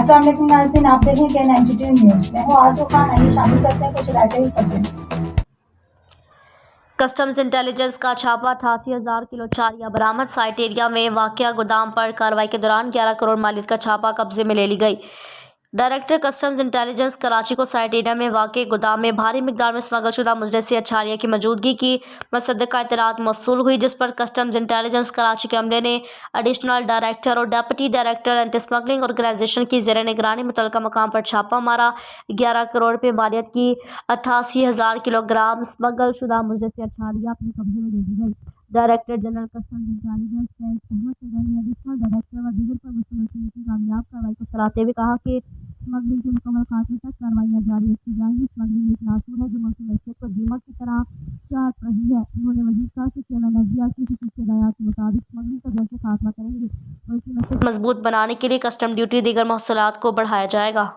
السلام علیکم ناظرین، آپ دیکھیں کہ 92 نیوز میں ہوں آرزو خان، آئیے شامل کرتے ہیں کچھ رائٹیں ہی کرتے ہیں۔ کسٹمز انٹیلیجنس کا چھاپا، 88,000 کلو چالیہ برآمد۔ سائٹ ایریا میں واقع گودام پر کارروائی کے دوران 11 کروڑ مالیت کا چھاپا قبضے میں لے لی گئی۔ ڈائریکٹر کسٹمز انٹیلیجنس کراچی کو سائٹ ایریا میں واقع گودام میں بھاری مقدار میں اسمگل شدہ مجلسی اچھالیہ کی موجودگی کی مصدقہ اطلاعات موصول ہوئی، جس پر کسٹمز انٹیلیجنس کراچی کے عملے نے ایڈیشنل ڈائریکٹر اور deputy director anti smuggling organisation کی زیر نگرانی متعلقہ مقام پر چھاپا مارا۔ 11 کروڑ روپے مالیت کی 88,000 کلو گرام اسمگل شدہ مجلسی اچھالیہ اپنے قبضے میں لے لی گئی۔ ڈائریکٹر جنرل کسٹمز انٹیلیجنس فیض احمد صدر نے ایڈیشنل ڈائریکٹر و دیگر پر مشتمل کی کامیاب کارروائی کو سراہتے ہوئے کہا کہ اسمگلنگ کے مکمل خاتمے تک کارروائیاں جاری رکھی جائیں گی۔ اسمگلنگ ایک ناسور ہے جو ملک کی معیشت کو دیمک کی طرح چاٹ رہی ہے۔ انہوں نے مزید کہا کہ چیئرمین FDR کی خصوصی ہدایات کے مطابق اسمگلنگ کا جلد سے خاتمہ کریں گے۔ ملک کی معیشت مضبوط بنانے کے لیے کسٹم ڈیوٹی دیگر محصولات کو بڑھایا جائے گا۔